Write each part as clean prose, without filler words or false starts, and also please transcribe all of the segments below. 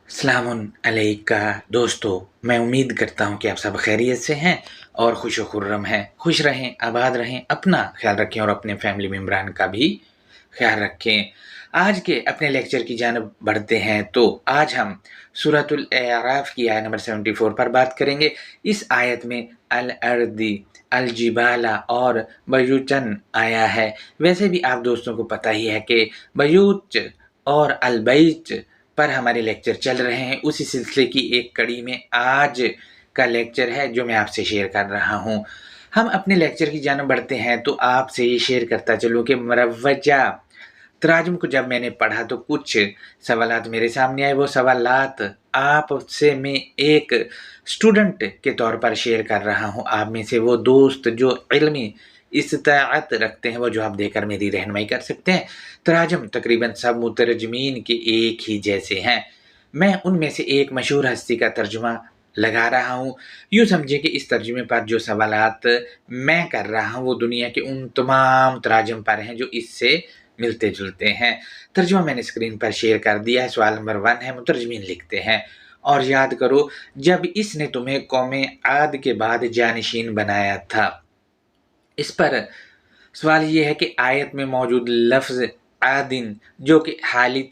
अस्सलामुन अलैका दोस्तों, मैं उम्मीद करता हूँ कि आप सब खैरियत से हैं और खुश व खुर्रम हैं। खुश रहें, आबाद रहें, अपना ख्याल रखें और अपने फैमिली मेम्बरान का भी ख्याल रखें। आज के अपने लेक्चर की जानब बढ़ते हैं तो आज हम सूरतुल अराफ की आयत नंबर 74 पर बात करेंगे। इस आयत में अल अर्दी, अल जिबाला और बयूचन आया है। वैसे भी आप दोस्तों को पता ही है कि बयूच और अल बैच पर हमारे लेक्चर चल रहे हैं। उसी सिलसिले की एक कड़ी में आज का लेक्चर है जो मैं आपसे शेयर कर रहा हूँ। हम अपने लेक्चर की जानब बढ़ते हैं तो आपसे ये शेयर करता चलूँ कि मरवजा तराजुम को जब मैंने पढ़ा तो कुछ सवालात मेरे सामने आए। वो सवालात आपसे मैं एक स्टूडेंट के तौर पर शेयर कर रहा हूँ। आप में से वो दोस्त जो इल्मी इस्ताअत रखते हैं वो जवाब देकर मेरी रहनुमाई कर सकते हैं। तराजुम तकरीबन सब मुतरजमीन के एक ही जैसे हैं। मैं उनमें से एक मशहूर हस्ती का तर्जुमा लगा रहा हूँ। यूँ समझिए कि इस तर्जुमे पर जो सवालात मैं कर रहा हूँ वो दुनिया के उन तमाम तराजुम पर हैं जो इससे मिलते जुलते हैं। तर्जुमा मैंने स्क्रीन पर शेयर कर दिया है। सवाल नंबर 1 है, मुतरजमीन लिखते हैं और याद करो जब इसने तुम्हें कौमे आद के बाद जानशीन बनाया था। इस पर सवाल ये है कि आयत में मौजूद लफ्ज़ आदिन जो कि हालित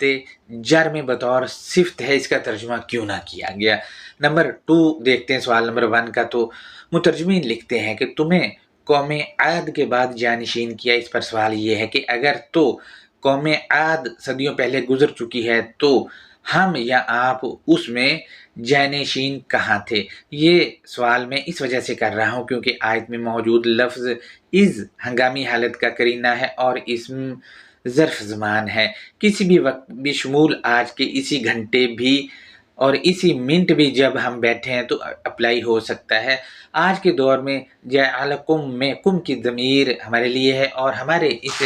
जर में बतौर सिफ्त है, इसका तर्जुमा क्यों ना किया गया। नंबर 2 देखते हैं सवाल नंबर 1 का। तो मुतरजमीन लिखते हैं कि तुम्हें कौमे आद के बाद जानशीन किया। इस पर सवाल ये है कि अगर तो कौमे आद सदियों पहले गुजर चुकी है तो हम या आप उसमें जानशीन कहाँ थे। ये सवाल मैं इस वजह से कर रहा हूँ क्योंकि आयत में मौजूद लफ्ज़ इज़ हंगामी हालत का करीना है और इसम ज़र्फ़ ज़मान है। किसी भी वक्त बिशमूल आज के इसी घंटे भी और इसी मिनट भी जब हम बैठे हैं तो अप्लाई हो सकता है। आज के दौर में जअलकुम में कुम की ज़मीर हमारे लिए है और हमारे इस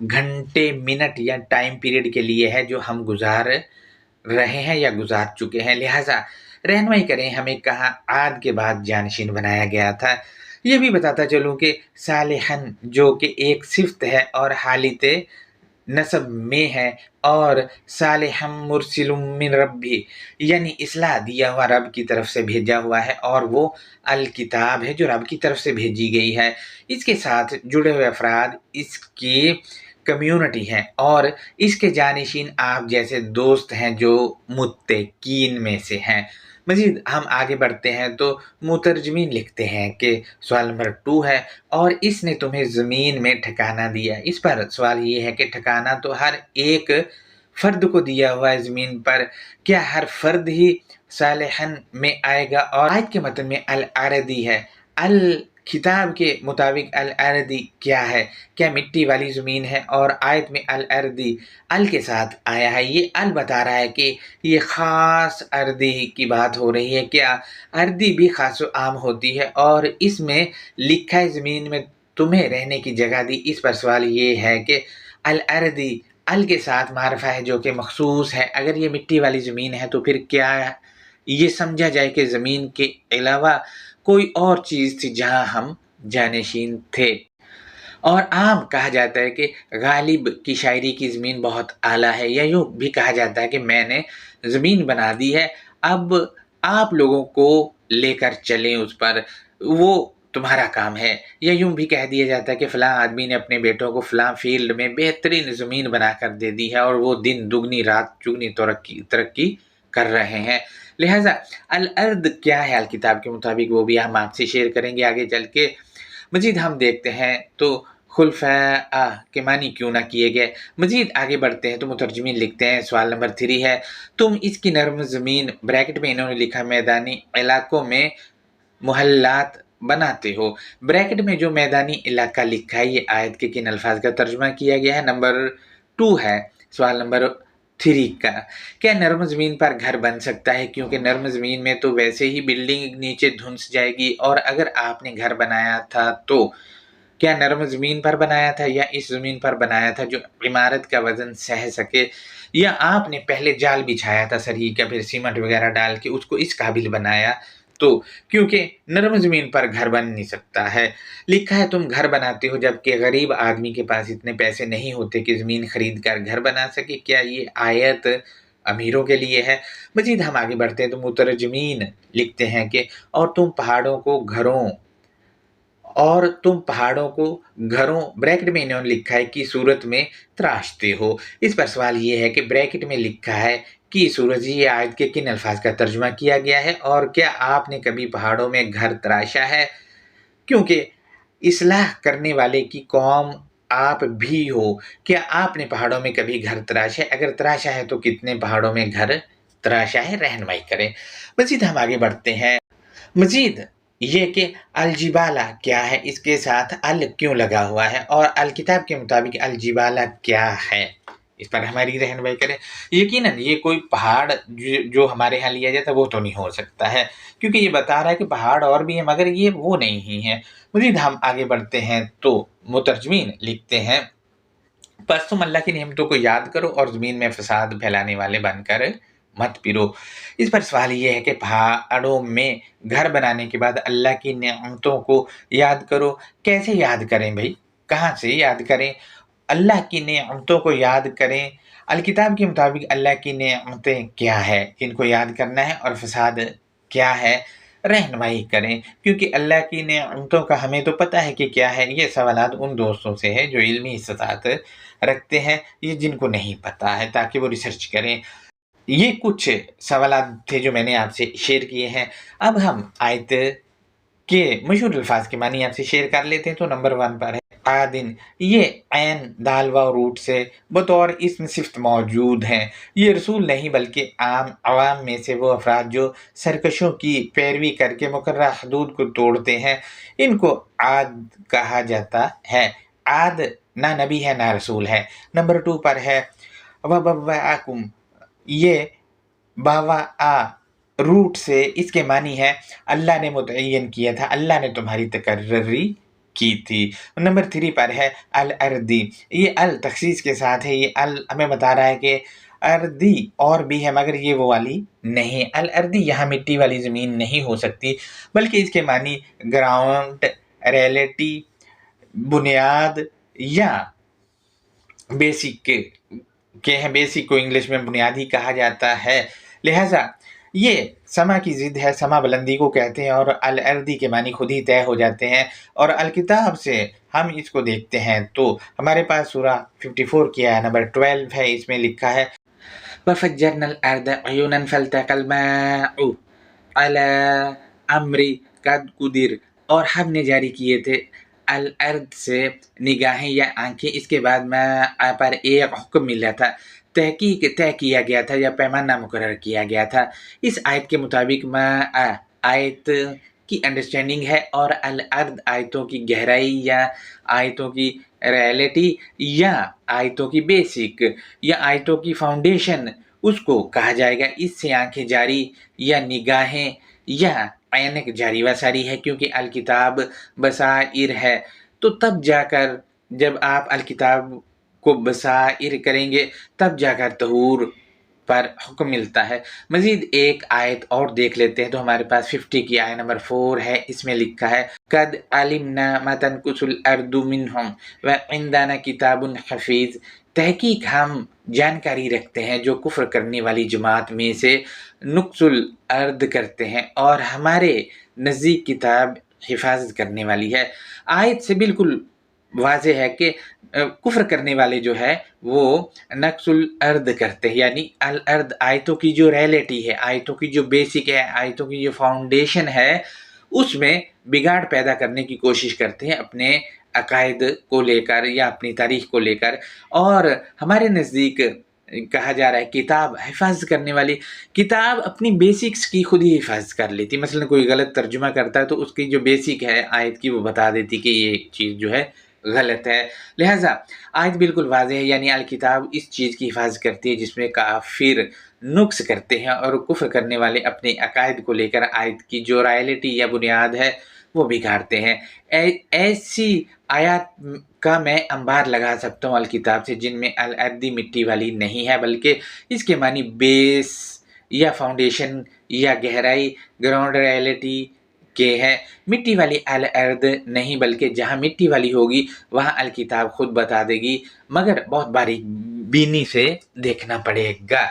घंटे, मिनट या टाइम पीरियड के लिए है जो हम गुज़ार रहे हैं या गुज़ार चुके हैं। लिहाजा रहनुमाई करें हमें कहाँ आद के बाद जानशीन बनाया गया था। ये भी बताता चलूँ कि सालिहन जो कि एक सिफ़्त है और हालित नसब में है और सालिहम मुरसिलुम मिन रब्बी यानी इस्लाह दिया हुआ रब की तरफ से भेजा हुआ है और वो अल किताब है जो रब की तरफ से भेजी गई है। इसके साथ जुड़े हुए अफराद इसकी कम्युनिटी हैं और इसके जानशीन आप जैसे दोस्त हैं जो मुत्तकीन में से हैं। मज़ीद हम आगे बढ़ते हैं तो मुतरजमीन लिखते हैं कि सवाल नंबर 2 है और इसने तुम्हें ज़मीन में ठिकाना दिया। इस पर सवाल ये है कि ठिकाना तो हर एक फ़र्द को दिया हुआ है ज़मीन पर। क्या हर फ़र्द ही सालिहन में आएगा? और आयत के मतन में अल अरदी है। अल किताब के मुताबिक अल अरदी क्या है? क्या मिट्टी वाली ज़मीन है? और आयत में अल अरदी अल के साथ आया है। ये अल बता रहा है कि ये ख़ास अर्दी की बात हो रही है। क्या अर्दी भी ख़ास आम होती है? और इसमें लिखा है ज़मीन में तुम्हें रहने की जगह दी। इस पर सवाल ये है कि अल अरदी अल के साथ मारफा है जो कि मखसूस है। अगर ये मिट्टी वाली ज़मीन है तो फिर क्या ये समझा जाए कि ज़मीन के अलावा कोई और चीज़ थी जहाँ हम जानशीन थे। और आम कहा जाता है कि गालिब की शायरी की ज़मीन बहुत आला है, या यूँ भी कहा जाता है कि मैंने ज़मीन बना दी है, अब आप लोगों को लेकर चलें उस पर, वो तुम्हारा काम है। या यूँ भी कह दिया जाता है कि फ़लाँ आदमी ने अपने बेटों को फ़लाँ फ़ील्ड में बेहतरीन ज़मीन बनाकर दे दी है और वो दिन दुगनी रात चुगनी तरक्की कर रहे हैं। लिहाजा अल अर्द क्या है अल किताब के मुताबिक वो भी हम आपसे शेयर करेंगे आगे चल के। मज़ीद हम देखते हैं तो खुलफ़ा के मानी क्यों ना किए गए। मज़ीद आगे बढ़ते हैं तो मुतरजमीन लिखते हैं सवाल नंबर 3 है, तुम इसकी नर्म ज़मीन ब्रैकेट में इन्होंने लिखा मैदानी इलाकों में मोहल्लात बनाते हो। ब्रैकेट में जो मैदानी इलाका लिखा है ये आयत के किन अल्फाज का तर्जुमा किया गया है। नंबर 2 है सवाल नंबर 3 का, क्या नर्म ज़मीन पर घर बन सकता है? क्योंकि नर्म ज़मीन में तो वैसे ही बिल्डिंग नीचे धुंस जाएगी और अगर आपने घर बनाया था तो क्या नर्म ज़मीन पर बनाया था या इस ज़मीन पर बनाया था जो इमारत का वज़न सह सके, या आपने पहले जाल बिछाया था सरिये का फिर सीमेंट वगैरह डाल के उसको इस काबिल बनाया? तो क्योंकि नर्म ज़मीन पर घर बन नहीं सकता है। लिखा है तुम घर बनाते हो जबकि गरीब आदमी के पास इतने पैसे नहीं होते कि ज़मीन खरीद कर घर बना सके। क्या ये आयत امیروں کے لیے ہے۔ مزید ہم آگے بڑھتے ہیں تو مترجمین لکھتے ہیں کہ اور تم پہاڑوں کو بریکٹ میں انہوں نے لکھا ہے کی صورت میں تراشتے ہو۔ اس پر سوال یہ ہے کہ بریکٹ میں لکھا ہے کی صورت، یہ آیت کے کن الفاظ کا ترجمہ کیا گیا ہے، اور کیا آپ نے کبھی پہاڑوں میں گھر تراشا ہے؟ کیونکہ اصلاح کرنے والے کی قوم آپ بھی ہو، کیا آپ نے پہاڑوں میں کبھی گھر تراشا ہے؟ اگر تراشا ہے تو کتنے پہاڑوں میں گھر تراشا ہے؟ رہنمائی کریں۔ مزید ہم آگے بڑھتے ہیں۔ مزید یہ کہ الجبالہ کیا ہے، اس کے ساتھ ال کیوں لگا ہوا ہے، اور الکتاب کے مطابق الجبالہ کیا ہے، اس پر ہماری رہنمائی کریں۔ یقیناً یہ کوئی پہاڑ جو ہمارے ہاں لیا جاتا ہے وہ تو نہیں ہو سکتا ہے، کیونکہ یہ بتا رہا ہے کہ پہاڑ اور بھی ہیں مگر یہ وہ نہیں ہی ہیں۔ مزید ہم آگے بڑھتے ہیں تو مترجمین لکھتے ہیں پس تم اللہ کی نعمتوں کو یاد کرو اور زمین میں فساد پھیلانے والے بن کر مت پھرو۔ اس پر سوال یہ ہے کہ پہاڑوں میں گھر بنانے کے بعد اللہ کی نعمتوں کو یاد کرو، کیسے یاد کریں بھائی، کہاں سے یاد کریں؟ اللہ کی نعمتوں کو یاد کریں۔ الکتاب کے مطابق اللہ کی نعمتیں کیا ہے جن کو یاد کرنا ہے، اور فساد کیا ہے، رہنمائی کریں۔ کیونکہ اللہ کی نعمتوں کا ہمیں تو پتہ ہے کہ کیا ہے۔ یہ سوالات ان دوستوں سے ہے جو علمی استطاعت رکھتے ہیں، یہ جن کو نہیں پتہ ہے، تاکہ وہ ریسرچ کریں۔ یہ کچھ سوالات تھے جو میں نے آپ سے شیئر کیے ہیں۔ اب ہم آیت کے مشہور الفاظ کے معنی آپ سے شیئر کر لیتے ہیں۔ تو نمبر 1 پر ہے عادن، یہ عین دال و روٹ سے بطور اسم صفت موجود ہیں۔ یہ رسول نہیں بلکہ عوام میں سے وہ افراد جو سرکشوں کی پیروی کر کے مقررہ حدود کو توڑتے ہیں، ان کو عاد کہا جاتا ہے۔ عاد نہ نبی ہے نہ رسول ہے۔ نمبر 2 پر ہے وَبَوَّأَكُمْ، یہ باوا روٹ سے اس کے معنی ہے اللہ نے متعین کیا تھا، اللہ نے تمہاری تقرری کی تھی۔ نمبر 3 پر ہے الردی، یہ ال تخصیص کے ساتھ ہے۔ یہ ال ہمیں بتا رہا ہے کہ اردی اور بھی ہے مگر یہ وہ والی نہیں۔ الردی یہاں مٹی والی زمین نہیں ہو سکتی، بلکہ اس کے معنی گراؤنڈ، ریئلٹی، بنیاد یا بیسک کے ہیں۔ بیسک کو انگلش میں بنیادی کہا جاتا ہے۔ لہٰذا یہ سما کی ضد ہے، سما بلندی کو کہتے ہیں، اور الردی کے معنی خود ہی طے ہو جاتے ہیں۔ اور الکتاب سے ہم اس کو دیکھتے ہیں تو ہمارے پاس سورہ 54 کی آیت نمبر 12 ہے، اس میں لکھا ہے وَفَجَّرْنَا الْأَرْضَ عُيُونًا فَالْتَقَى الْمَاءُ عَلَىٰ أَمْرٍ قَدْ قُدِرَ، اور ہم نے جاری کیے تھے الارض سے نگاہیں یا آنکھیں، اس کے بعد میں پر ایک حکم ملا تھا، تحقیق طے کیا گیا تھا یا پیمانہ مقرر کیا گیا تھا۔ اس آیت کے مطابق آیت کی انڈرسٹینڈنگ ہے، اور الارض آیتوں کی گہرائی یا آیتوں کی ریئلٹی یا آیتوں کی بیسک یا آیتوں کی فاؤنڈیشن اس کو کہا جائے گا۔ اس سے آنکھیں جاری یا نگاہیں یا عینک جاری و ساری ہے، کیونکہ الکتاب بصائر ہے۔ تو تب جا کر جب آپ الکتاب کو بصائر کریں گے تب جا کر طہور پر حکم ملتا ہے۔ مزید ایک آیت اور دیکھ لیتے ہیں تو ہمارے پاس 50 کی آیت نمبر 4 ہے، اس میں لکھا ہے قَدْ عَلِمْنَا مَا تَنْقُصُ الْأَرْضُ مِنْهُمْ وَعِنْدَنَا کِتَابٌ حَفِیظٌ، تحقیق ہم جانکاری رکھتے ہیں جو کفر کرنے والی جماعت میں سے نقص الارض کرتے ہیں، اور ہمارے نزدیک کتاب حفاظت کرنے والی ہے۔ آیت سے بالکل واضح ہے کہ کفر کرنے والے جو ہے وہ نقص الارض کرتے ہیں، یعنی الارض آیتوں کی جو ریئلٹی ہے، آیتوں کی جو بیسک ہے، آیتوں کی جو فاؤنڈیشن ہے، اس میں بگاڑ پیدا کرنے کی کوشش کرتے ہیں اپنے عقائد کو لے کر یا اپنی تاریخ کو لے کر۔ اور ہمارے نزدیک کہا جا رہا ہے کتاب حفاظت کرنے والی، کتاب اپنی بیسکس کی خود ہی حفاظت کر لیتی۔ مثلا کوئی غلط ترجمہ کرتا ہے تو اس کی جو بیسک ہے آیت کی وہ بتا دیتی کہ یہ چیز جو ہے غلط ہے۔ لہٰذا آیت بالکل واضح ہے، یعنی الکتاب اس چیز کی حفاظت کرتی ہے جس میں کافر نقص کرتے ہیں اور کفر کرنے والے اپنے عقائد کو لے کر آیت کی جو ریئلٹی یا بنیاد ہے وہ بگاڑتے ہیں۔ ایسی آیات کا میں انبار لگا سکتا ہوں الکتاب سے جن میں الردی مٹی والی نہیں ہے، بلکہ اس کے معنی بیس یا فاؤنڈیشن یا گہرائی، گراؤنڈ ریئلٹی کے ہے۔ مٹی والی الارض نہیں، بلکہ جہاں مٹی والی ہوگی وہاں الکتاب خود بتا دے گی، مگر بہت باریک بینی سے دیکھنا پڑے گا۔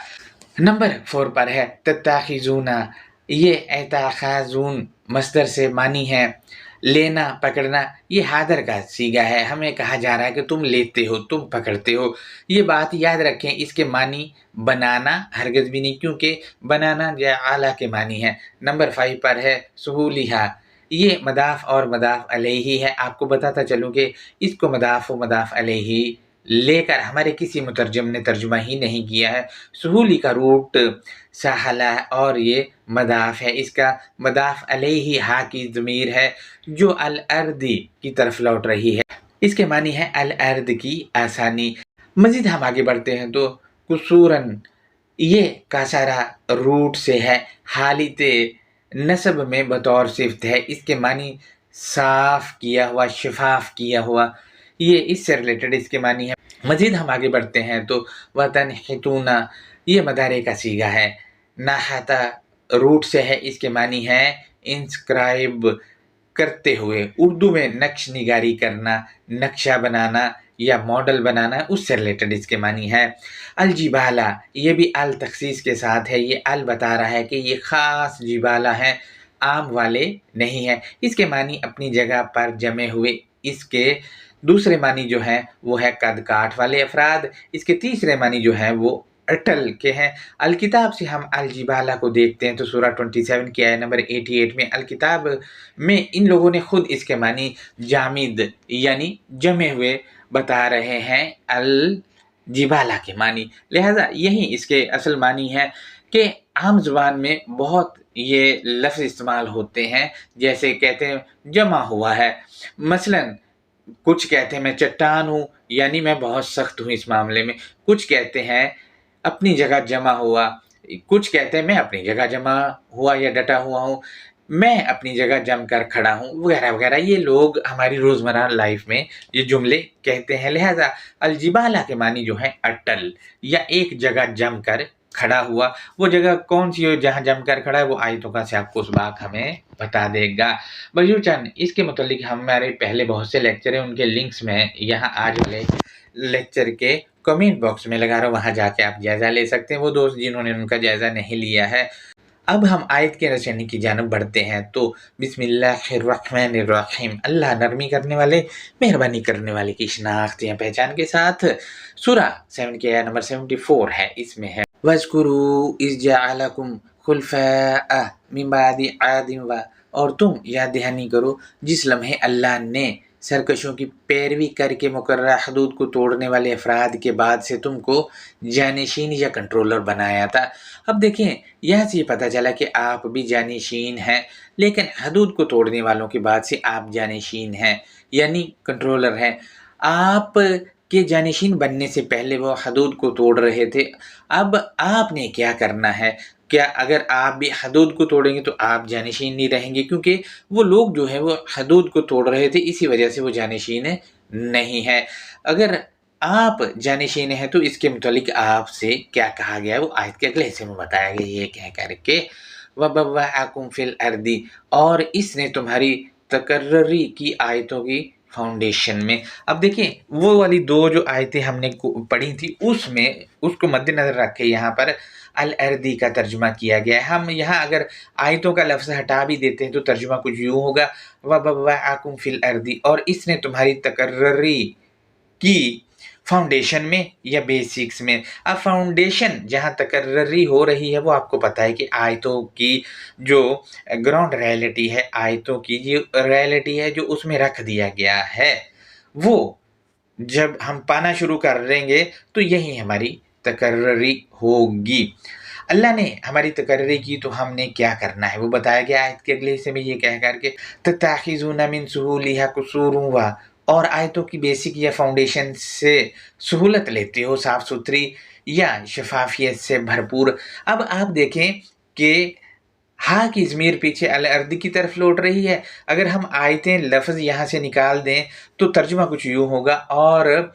नंबर 4 पर है तत्ताखिज़ूना, ये एताखाज़ून मस्दर से मानी है लेना पकड़ना। ये हादर का सीगा है, हमें कहा जा रहा है कि तुम लेते हो, तुम पकड़ते हो। ये बात याद रखें, इसके मानी बनाना हरगिज़ भी नहीं, क्योंकि बनाना आला के मानी है। नंबर 5 पर है सुहूलिहा, ये मदाफ़ और मदाफ़ अलैहि है। आपको बताता चलूँ कि इसको मदाफ़ व मदाफ़ अलैहि लेकर हमारे किसी मुतरजम ने तर्जुमा ही नहीं किया है। सुहूली का रूट सहाला है और ये मदाफ़ है। इसका मदाफ़ अलैहि हा की ज़मीर है जो अल अर्दी की तरफ लौट रही है। इसके मानी है अल अर्द की आसानी। मज़ीद हम आगे बढ़ते हैं तो कुसूरन, ये कासारा रूट से है, हालित नसब में बतौर सिफ्त है। इसके मानी साफ किया हुआ, शफाफ किया हुआ, ये इससे रिलेटेड इसके मानी है। मज़ीद हम आगे बढ़ते हैं तो वतन हितूना, ये मदारे का सीगा है। नाहता रूट से है, इसके मानी है इंस्क्राइब करते हुए, उर्दू में नक्श निगारी करना, नक्शा बनाना या मॉडल बनाना, उससे रिलेटेड इसके मानी है। अल जिबाला, ये भी अल तखसीस के साथ है। ये अल बता रहा है कि ये ख़ास जिबाला है, आम वाले नहीं है। इसके मानी अपनी जगह पर जमे हुए। इसके दूसरे मानी जो है वो है कद काठ वाले अफराद। इसके तीसरे मानी जो है वो अटल के हैं। अल किताब से हम अल जिबाला को देखते हैं तो सूरा 27 की आयत नंबर 88 में अल किताब में इन लोगों ने खुद इसके मानी जामिद यानी जमे हुए बता रहे हैं, अल जिबाला के मानी। लिहाजा यही इसके असल मानी है कि आम ज़ुबान में बहुत ये लफ्ज़ इस्तेमाल होते हैं, जैसे कहते हैं जमा हुआ है। मसलन कुछ कहते हैं मैं चट्टान हूँ, यानी मैं बहुत सख्त हूँ इस मामले में। कुछ कहते हैं अपनी जगह जमा हुआ, कुछ कहते हैं मैं अपनी जगह जमा हुआ या डटा हुआ हूँ, मैं अपनी जगह जम कर खड़ा हूँ, वगैरह वगैरह। ये लोग हमारी रोज़मर्रा लाइफ में ये जुमले कहते हैं। लिहाजा अलजिबाला के मानी जो है अटल या एक जगह जम कर खड़ा हुआ। वो जगह कौन सी हो जहाँ जम कर खड़ा है, वो आयतों का सियाक़ उस बात हमें बता देगा। बयूचन, इसके मुतालिक हमारे पहले बहुत से लेक्चर हैं, उनके लिंक्स में यहाँ आज वाले लेक्चर के कमेंट बॉक्स में लगा रहा हूँ, वहाँ जाके आप जायज़ा ले सकते हैं, वो दोस्त जिन्होंने उनका जायज़ा नहीं लिया है। अब हम आयत के रचने की जानब बढ़ते हैं तो बिस्मिल्लाहिर्रहमानिर्रहीम, अल्लाह नरमी करने वाले मेहरबानी करने वाले की शनाख्त या पहचान के साथ। सूरा 7 की आयत नंबर 74 है। इसमें है वज़कुरू इज़ जअलकुम खुलफ़ाअ मिन बादि आदिम व, और तुम याद दहानी करो जिस लम्हे अल्लाह ने सरकशों की पैरवी करके मुकर्रर हदूद को तोड़ने वाले अफराद के बाद से तुमको जानशीन या कंट्रोलर बनाया था। अब देखें, यहाँ से ये पता चला कि आप भी जानशीन हैं, लेकिन हदूद को तोड़ने वालों के बाद से आप जानशीन हैं यानी कंट्रोलर हैं। आप के जानशीन बनने से पहले वो हदूद को तोड़ रहे थे। अब आपने क्या करना है? क्या अगर आप भी हदूद को तोड़ेंगे तो आप जानशीन नहीं रहेंगे, क्योंकि वो लोग जो हैं वो हदूद को तोड़ रहे थे, इसी वजह से वो जानशीन नहीं है। अगर आप जानशीन हैं तो इसके मुतालिक आपसे क्या कहा गया है वो आयत के अगले हिस्से में बताया गया, ये कह करके वबव्वअकुम फिल अर्दी, और इसने तुम्हारी तकर्री की आयतों की फाउंडेशन में। अब देखिए वो वाली दो जो आयतें हमने पढ़ी थी उसमें उसको मद्देनज़र रख के यहाँ पर अल अर्दी का तर्जुमा किया गया है। हम यहाँ अगर आयतों का लफ्ज़ हटा भी देते हैं तो तर्जुमा कुछ यूँ होगा वबव्वअकुम फिल अर्दी, और इसने तुम्हारी तकर्री की फाउंडेशन में या बेसिक्स में। अब फाउंडेशन जहाँ तकर्री हो रही है वो आपको पता है कि आयतों की जो ग्राउंड रियलिटी है, आयतों की जो रियलिटी है जो उसमें रख दिया गया है, वो जब हम पाना शुरू कर देंगे तो यही हमारी तकर्री होगी। अल्लाह ने हमारी तकर्री की तो हमने क्या करना है वो बताया गया आयत के अगले हिस्से में, ये कह कर के तत्ताखिज़ूना मिन सुहूलिहा कुसूरुन व, और आयतों की बेसिक या फाउंडेशन से सहूलत लेते हो, साफ़ सुथरी या शफाफियत से भरपूर। अब आप देखें कि हा की ज़मीर पीछे अल अर्द की तरफ लौट रही है। अगर हम आयतें लफ्ज़ यहाँ से निकाल दें तो तर्जुमा कुछ यूँ होगा, और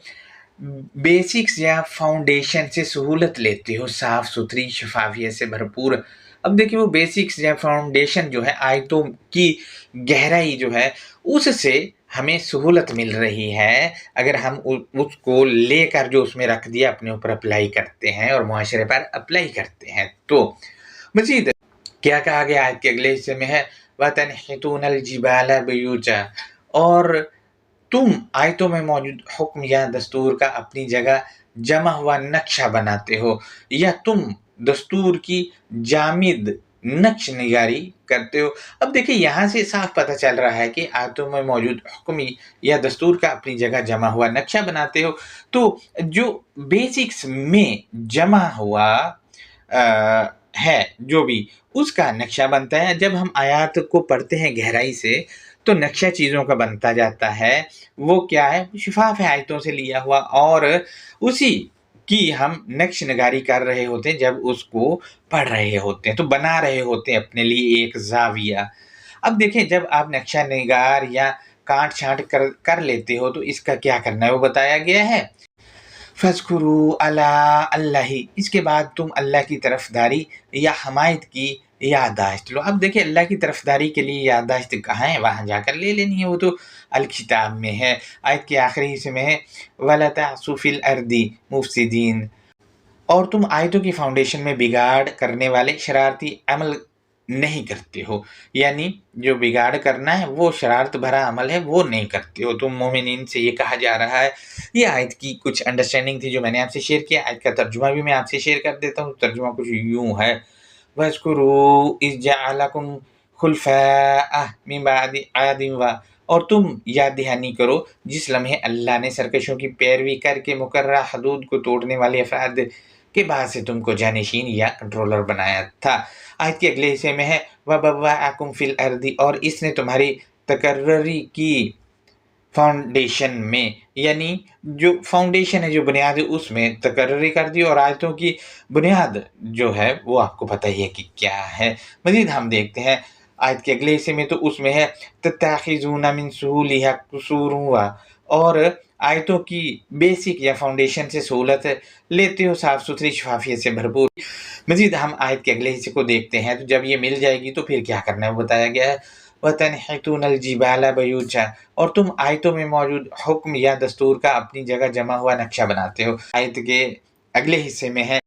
बेसिक्स या फाउंडेशन से सहूलत लेते हो, साफ़ सुथरी शफाफियत से भरपूर। अब देखिए वो बेसिक्स या फाउंडेशन जो है आयतों की गहराई जो है उससे ہمیں سہولت مل رہی ہے اگر ہم اس کو لے کر جو اس میں رکھ دیا اپنے اوپر اپلائی کرتے ہیں اور معاشرے پر اپلائی کرتے ہیں۔ تو مزید کیا کہا گیا آیت کے اگلے حصے میں ہے وَتَنْحِتُونَ الْجِبَالَ بُيُوتًا، اور تم آیتوں میں موجود حکم یا دستور کا اپنی جگہ جمع ہوا نقشہ بناتے ہو، یا تم دستور کی جامد نقش نگاری کرتے ہو۔ اب دیکھیں یہاں سے صاف پتہ چل رہا ہے کہ آیتوں میں موجود حکم یا دستور کا اپنی جگہ جمع ہوا نقشہ بناتے ہو، تو جو بیسکس میں جمع ہوا ہے جو بھی اس کا نقشہ بنتا ہے۔ جب ہم آیات کو پڑھتے ہیں گہرائی سے تو نقشہ چیزوں کا بنتا جاتا ہے، وہ کیا ہے، شفاف ہے، آیتوں سے لیا ہوا، اور اسی کی ہم نقش نگاری کر رہے ہوتے ہیں جب اس کو پڑھ رہے ہوتے ہیں، تو بنا رہے ہوتے ہیں اپنے لیے ایک زاویہ۔ اب دیکھیں جب آپ نقشہ نگار یا کاٹ چھانٹ کر لیتے ہو تو اس کا کیا کرنا ہے وہ بتایا گیا ہے فَاذْكُرُوا عَلَىٰ اللَّهِ، اس کے بعد تم اللہ کی طرفداری یا حمایت کی یادداشت لو۔ اب دیکھیں اللہ کی طرفداری کے لیے یادداشت کہاں ہے، وہاں جا کر لے لینی ہے، وہ تو الکتاب میں ہے۔ آیت کے آخری حصے میں ہے وَلَا تَعْثُوا فِي الْأَرْضِ مُفْسِدِينَ، اور تم آیتوں کی فاؤنڈیشن میں بگاڑ کرنے والے شرارتی عمل نہیں کرتے ہو، یعنی جو بگاڑ کرنا ہے وہ شرارت بھرا عمل ہے وہ نہیں کرتے ہو، تم مومنین سے یہ کہا جا رہا ہے۔ یہ آیت کی کچھ انڈرسٹینڈنگ تھی جو میں نے آپ سے شیئر کیا، آیت کا ترجمہ بھی میں آپ سے شیئر کر دیتا ہوں۔ ترجمہ کچھ یوں ہے وَاذْكُرُوا إِذْ جَعَلَكُمْ خُلَفَاءَ مِن بَعْدِ عَادٍ، اور تم یاد دہانی کرو جس لمحے اللہ نے سرکشوں کی پیروی کر کے مقررہ حدود کو توڑنے والے افراد کے بعد سے تم کو جانشین یا کنٹرولر بنایا تھا۔ آیت کے اگلے حصے میں ہے وَبَوَّأَكُمْ فِي الْأَرْضِ، اور اس نے تمہاری تقرری کی فاؤنڈیشن میں، یعنی جو فاؤنڈیشن ہے جو بنیاد ہے اس میں تقرری کر دی، اور آیتوں کی بنیاد جو ہے وہ آپ کو پتہ ہی ہے کہ کیا ہے۔ مزید ہم دیکھتے ہیں آیت کے اگلے حصے میں، تو اس میں ہے تَتَّخِذُونَ مِن سُهُولِهَا قُصُورًا، اور آیتوں کی بیسک یا فاؤنڈیشن سے سہولت لیتے ہو صاف ستھری شفافیت سے بھرپور۔ مزید ہم آیت کے اگلے حصے کو دیکھتے ہیں، تو جب یہ مل جائے گی تو پھر کیا کرنا ہے وہ بتایا گیا ہے وَتَنْحِتُونَ الْجِبَالَ بُيُوتًا، اور تم آیتوں میں موجود حکم یا دستور کا اپنی جگہ جمع ہوا نقشہ بناتے ہو۔ آیت کے اگلے حصے میں ہے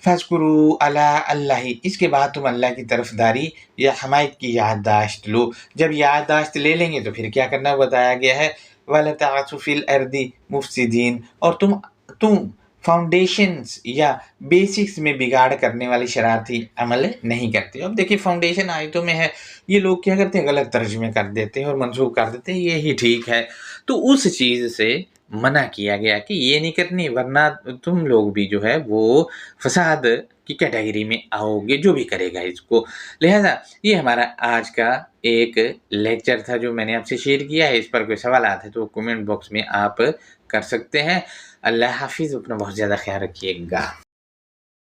فَاذْكُرُوا عَلَىٰ اللَّهِ، اس کے بعد تم اللہ کی طرفداری یا حمایت کی یادداشت لو۔ جب یادداشت لے لیں گے تو پھر کیا کرنا بتایا گیا ہے وَلَا تَعْثُوا فِي الْأَرْضِ مُفْسِدِينَ، اور تم فاؤنڈیشنز یا بیسکس میں بگاڑ کرنے والی شرارتی عمل نہیں کرتے۔ اب دیکھیں فاؤنڈیشن آیتوں میں ہے، یہ لوگ کیا کرتے ہیں غلط ترجمے کر دیتے ہیں اور منسوخ کر دیتے ہیں، یہی ٹھیک ہے، تو اس چیز سے منع کیا گیا کہ یہ نہیں کرنی، ورنہ تم لوگ بھی جو ہے وہ فساد کی کیٹیگری میں آؤ گے جو بھی کرے گا اس کو۔ لہذا یہ ہمارا آج کا ایک لیکچر تھا جو میں نے آپ سے شیئر کیا ہے۔ اس پر کوئی سوالات ہیں تو کومنٹ باکس میں آپ کر سکتے ہیں۔ اللہ حافظ، اپنا بہت زیادہ خیال رکھیے گا۔